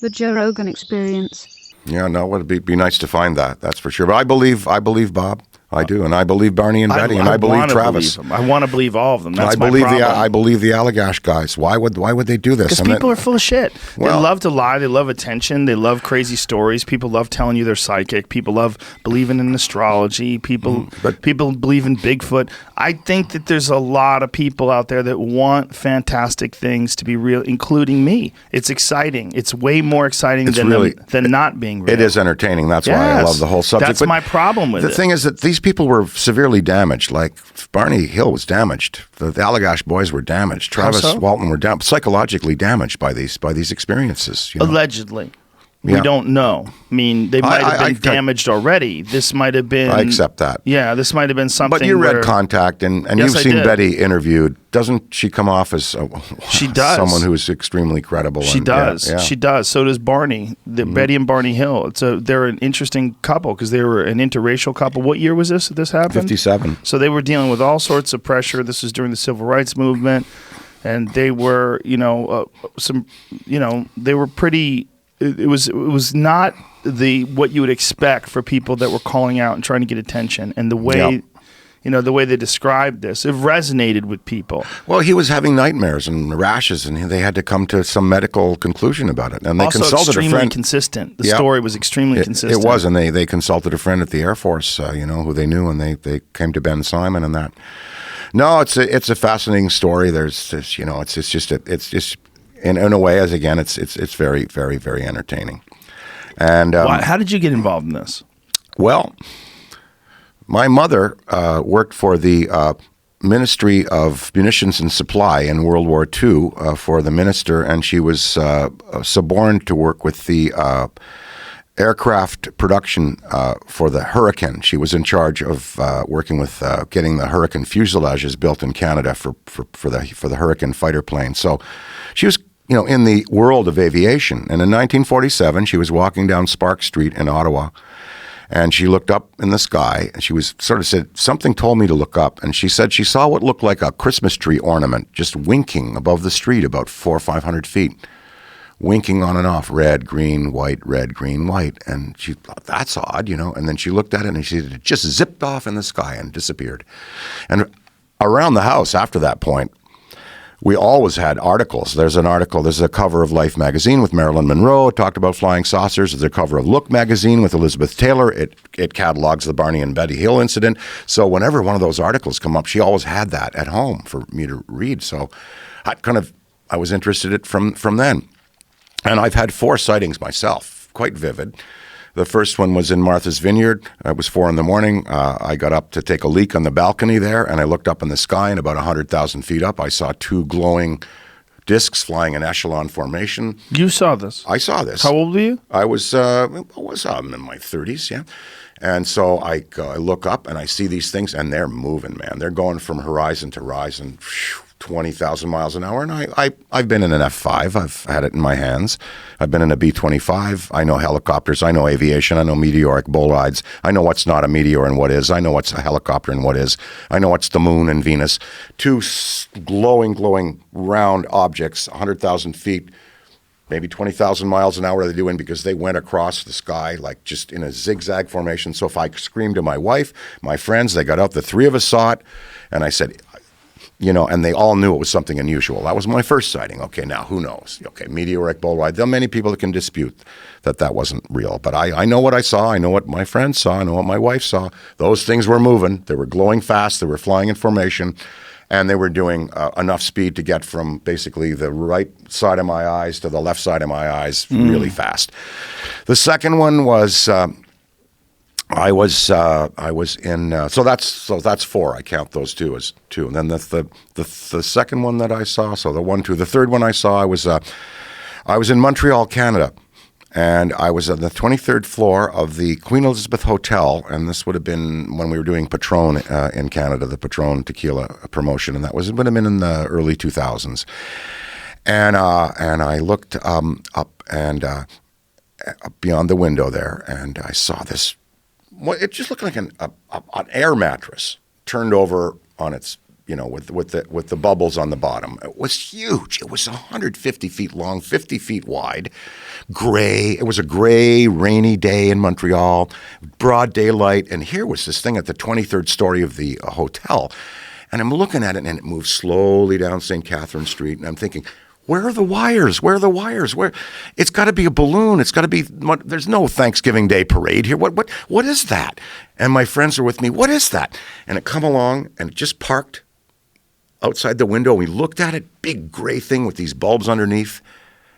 The Joe Rogan Experience. Yeah, no, it'd be nice to find that. That's for sure. But I believe Bob. I do, and I believe Barney and Betty, and I believe Travis. I want to believe all of them. That's my believe problem. I believe the Allagash guys. Why would they do this? Because people are full of shit. They love to lie. They love attention. They love crazy stories. People love telling you they're psychic. People love believing in astrology. People believe in Bigfoot. I think that there's a lot of people out there that want fantastic things to be real, including me. It's exciting. It's way more exciting than not being real. It is entertaining. That's why I love the whole subject. That's my problem with it. The thing is that these people were severely damaged. Like Barney Hill was damaged. The Allagash boys were damaged. Travis Walton were psychologically damaged by these experiences. Allegedly. We don't know. I mean, they might have been damaged already. This might have been... I accept that. Yeah, this might have been something. But you read Contact, and you've seen Betty interviewed. Doesn't she come off as she does. Someone who is extremely credible? She does. Yeah. She does. So does Barney. Betty and Barney Hill. They're an interesting couple because they were an interracial couple. What year was this that this happened? 57. So they were dealing with all sorts of pressure. This was during the Civil Rights Movement, and they were, they were pretty... It was not what you would expect for people that were calling out and trying to get attention, and the way the way they described this, it resonated with people. Well, he was having nightmares and rashes, and they had to come to some medical conclusion about it. And they also consulted a friend. Extremely consistent. The story was extremely consistent. It was, and they consulted a friend at the Air Force, who they knew, and they came to Ben Simon and that. No, it's a fascinating story. There's this, it's just. In a way, it's very, very, very entertaining. And how did you get involved in this? Well, my mother worked for the Ministry of Munitions and Supply in World War II for the minister, and she was suborned to work with the aircraft production for the Hurricane. She was in charge of working with getting the Hurricane fuselages built in Canada for the Hurricane fighter plane. So she was in the world of aviation. And in 1947, she was walking down Spark Street in Ottawa, and she looked up in the sky, and she was sort of said, something told me to look up. And she said she saw what looked like a Christmas tree ornament just winking above the street about 400 or 500 feet, winking on and off, red, green, white, red, green, white. And she thought, that's odd, And then she looked at it, and she said, it just zipped off in the sky and disappeared. And around the house after that point, we always had articles. There's a cover of Life magazine with Marilyn Monroe. It talked about flying saucers. There's a cover of Look magazine with Elizabeth Taylor. It catalogs the Barney and Betty Hill incident. So whenever one of those articles come up, she always had that at home for me to read. So I was interested from then. And I've had 4 sightings myself, quite vivid. The first one was in Martha's Vineyard. It was 4 a.m. I got up to take a leak on the balcony there, and I looked up in the sky, and about 100,000 feet up, I saw 2 glowing discs flying in echelon formation. You saw this? I saw this. How old were you? I was in my 30s, yeah. And so I look up, and I see these things, and they're moving, man. They're going from horizon to horizon, 20,000 miles an hour. And I've been in an F-5. I've had it in my hands. I've been in a B-25. I know helicopters. I know aviation. I know meteoric bolides. I know what's not a meteor and what is. I know what's a helicopter and what is. I know what's the moon and Venus. 2 glowing round objects, 100,000 feet, maybe 20,000 miles an hour they're doing, because they went across the sky like just in a zigzag formation. So if I screamed to my wife, my friends, they got out, the 3 of us saw it, and I said, and they all knew it was something unusual. That was my first sighting. Okay, now who knows? Okay, meteoric bolide. There are many people that can dispute that wasn't real. But I know what I saw. I know what my friends saw. I know what my wife saw. Those things were moving. They were glowing fast. They were flying in formation. And they were doing enough speed to get from basically the right side of my eyes to the left side of my eyes really fast. The second one was... I was in so that's 4. I count those 2 as 2, and then the second one that I saw. So the third one I saw. I was in Montreal, Canada, and I was on the 23rd floor of the Queen Elizabeth Hotel, and this would have been when we were doing Patron in Canada, the Patron tequila promotion, and that would have been in the early 2000s. And I looked up and beyond the window there, and I saw this. Well, it just looked like an air mattress turned over on its, with the bubbles on the bottom. It was huge. It was 150 feet long, 50 feet wide, gray. It was a gray, rainy day in Montreal, broad daylight. And here was this thing at the 23rd story of the hotel. And I'm looking at it, and it moves slowly down St. Catherine Street. And I'm thinking, where are the wires? Where are the wires? Where? It's got to be a balloon. It's got to be. There's no Thanksgiving Day parade here. What is that? And my friends are with me. What is that? And it come along, and it just parked outside the window. We looked at it, big gray thing with these bulbs underneath.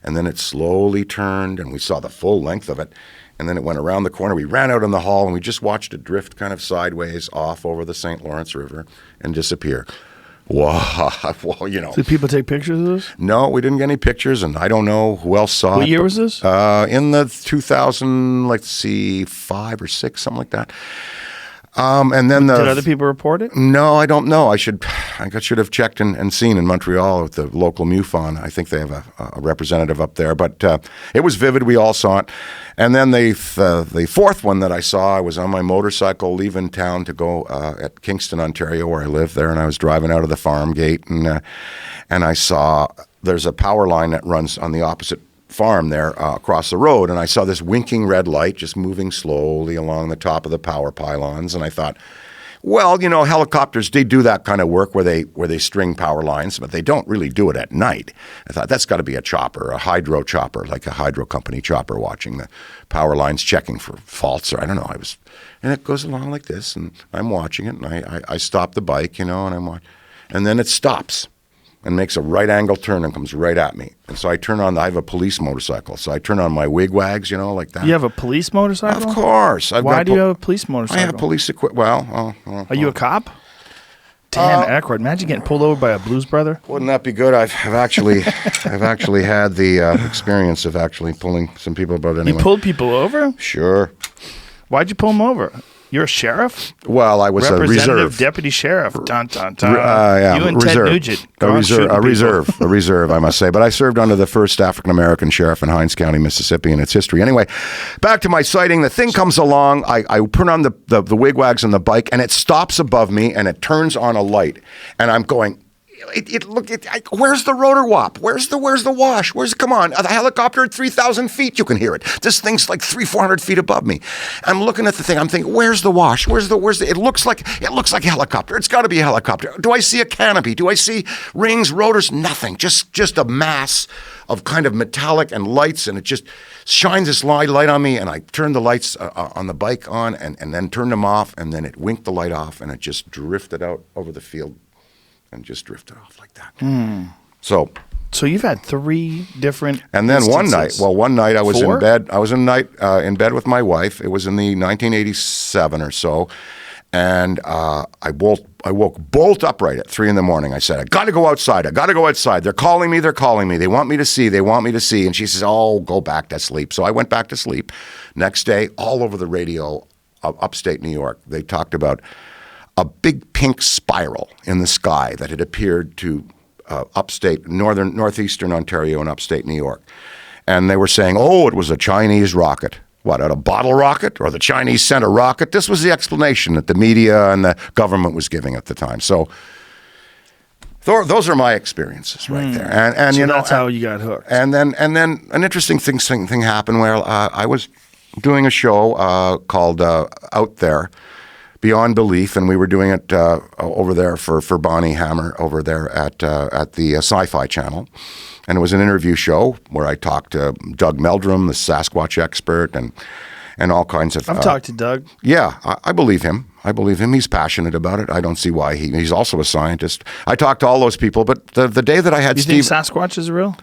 And then it slowly turned, and we saw the full length of it. And then it went around the corner. We ran out in the hall, and we just watched it drift kind of sideways off over the St. Lawrence River and disappear. Wow. Well, Did people take pictures of this? No, we didn't get any pictures, and I don't know who else saw it. What year was this? In the 2000, let's see, 5 or 6, something like that. And then Did other people report it? No, I don't know. I should have checked and seen in Montreal at the local MUFON. I think they have a representative up there. But it was vivid. We all saw it. And then the fourth one that I saw, I was on my motorcycle leaving town to go at Kingston, Ontario, where I live there, and I was driving out of the farm gate, and I saw there's a power line that runs on the opposite farm there across the road, and I saw this winking red light just moving slowly along the top of the power pylons, and I thought, well, helicopters, they do that kind of work where they string power lines, but they don't really do it at night. I thought that's got to be a chopper, a hydro chopper, like a hydro company chopper watching the power lines, checking for faults, or I don't know. And it goes along like this, and I'm watching it, and I stop the bike, and I'm watching, and then it stops and makes a right angle turn and comes right at me. And so I turn on, I have a police motorcycle, so I turn on my wigwags, like that. You have a police motorcycle? Of course. Why do you have a police motorcycle? I have police equipment. Well, are you a cop? Damn, Aykroyd. Imagine getting pulled over by a blues brother. Wouldn't that be good? I've actually had the experience of actually pulling some people about anyway. You pulled people over? Sure. Why'd you pull them over? You're a sheriff? Well, I was a reserve. Representative deputy sheriff. Dun, dun, dun. Yeah, you and reserve. Ted Nugent. A reserve, I must say. But I served under the first African-American sheriff in Hinds County, Mississippi, in its history. Anyway, back to my sighting. The thing comes along. I put on the wigwags on the bike, and it stops above me, and it turns on a light. And I'm going, where's the rotor wop? Where's the wash? Come on, a helicopter at 3,000 feet, you can hear it. This thing's like 300-400 feet above me. I'm looking at the thing. I'm thinking, where's the wash? It looks like a helicopter. It's got to be a helicopter. Do I see a canopy? Do I see rings, rotors? Nothing. Just a mass of kind of metallic and lights, and it just shines this light on me, and I turned the lights on the bike on and then turned them off, and then it winked the light off, and it just drifted out over the field. And just drifted off like that. So you've had 3 different and then instances. one night I was 4? in bed. I was in bed with my wife. It was in the 1987 or so, and I woke bolt upright at 3 a.m. I said, I got to go outside. They're calling me. They want me to see. And she says, oh, go back to sleep. So I went back to sleep. Next day, all over the radio of upstate New York, they talked about a big pink spiral in the sky that had appeared to northeastern Ontario and upstate New York. And they were saying, oh, it was a Chinese rocket. What, a bottle rocket? Or the Chinese sent a rocket? This was the explanation that the media and the government was giving at the time. So those are my experices right there. And so that's how you got hooked. And then an interesting thing happened where I was doing a show called Out There, Beyond Belief, and we were doing it over there for Bonnie Hammer over there at the Sci-Fi Channel. And it was an interview show where I talked to Doug Meldrum, the Sasquatch expert, and all kinds of... I've talked to Doug. Yeah, I believe him. He's passionate about it. I don't see why he's also a scientist. I talked to all those people, but the day that I had Steve... You think Sasquatch is real?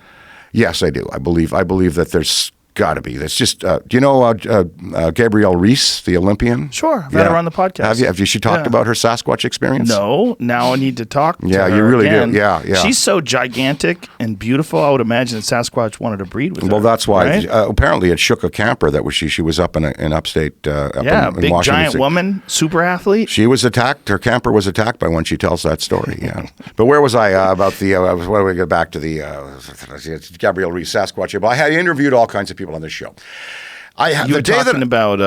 Yes, I do. I believe that there's... Got to be. That's just. Do you know Gabrielle Reese, the Olympian? Sure, I've had her on the podcast. Have you? She talked about her Sasquatch experience? No. Now I need to talk. To her you really again. do. Yeah. She's so gigantic and beautiful. I would imagine that Sasquatch wanted to breed with her. Well, that's why. Right? Apparently, it shook a camper. That was she was up in upstate. Up in big Washington giant State. Woman, super athlete. She was attacked. Her camper was attacked by one. She tells that story. Yeah. But where was I about the? Why do we get back to the Gabrielle Reese Sasquatch? But I had interviewed all kinds of people on this show. You were talking about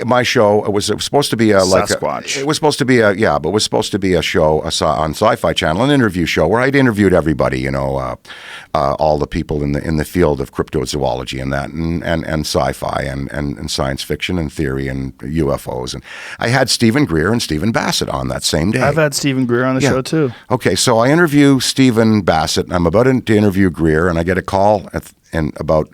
my show. It was supposed to be Sasquatch. It was supposed to be but it was supposed to be a show on Sci-Fi Channel, an interview show where I'd interviewed everybody, all the people in the field of cryptozoology and that, and sci-fi and science fiction and theory and UFOs, and I had Stephen Greer and Stephen Bassett on that same day. I've had Stephen Greer on the show too. Okay, so I interview Stephen Bassett, and I'm about to interview Greer, and I get a call in about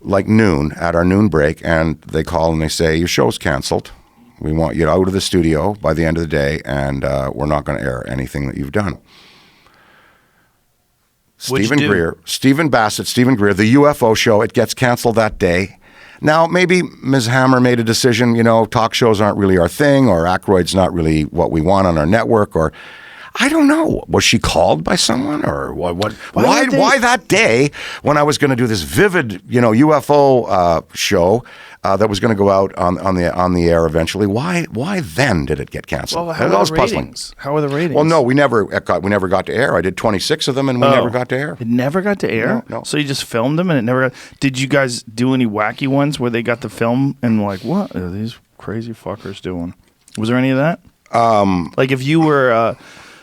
like noon, at our noon break, and they call and they say, your show's canceled. We want you out of the studio by the end of the day, and we're not going to air anything that you've done. Stephen Bassett, Stephen Greer, the UFO show, it gets canceled that day. Now, maybe Ms. Hammer made a decision, talk shows aren't really our thing, or Aykroyd's not really what we want on our network, or I don't know. Was she called by someone, or what? Why that day when I was going to do this vivid, UFO show that was going to go out on the air eventually? Why then did it get canceled? Well, how are the ratings? How are the ratings? Well, no, we never got to air. I did 26 of them, and we never got to air. It never got to air. No. So you just filmed them, and it never got. Did you guys do any wacky ones where they got the film and like, what are these crazy fuckers doing? Was there any of that? Like if you were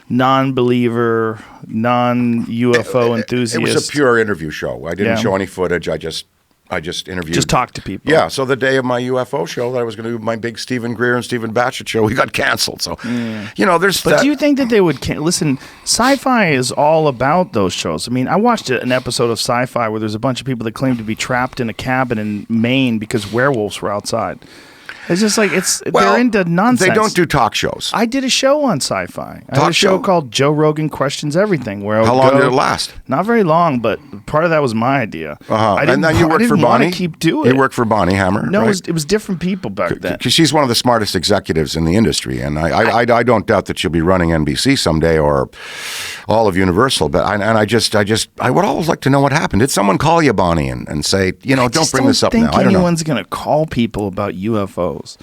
non-believer, non-UFO enthusiast. It was a pure interview show. I didn't show any footage. I just interviewed. Just talk to people. Yeah. So the day of my UFO show that I was going to do my big Stephen Greer and Stephen Bassett show, we got canceled. So, there's. But do you think that they would listen? Sci-fi is all about those shows. I mean, I watched an episode of Sci-Fi where there's a bunch of people that claim to be trapped in a cabin in Maine because werewolves were outside. It's just like they're into nonsense. They don't do talk shows. I did a show on Sci-Fi. I had a show called Joe Rogan Questions Everything. Where how long did it last? Not very long, but part of that was my idea. And then you worked for Bonnie. Keep doing it. You worked for Bonnie Hammer. No, right? it was different people back then. Because she's one of the smartest executives in the industry, and I don't doubt that she'll be running NBC someday or all of Universal. But I would always like to know what happened. Did someone call you, Bonnie, and say, don't bring this up now? I don't think anyone's going to call people about UFOs.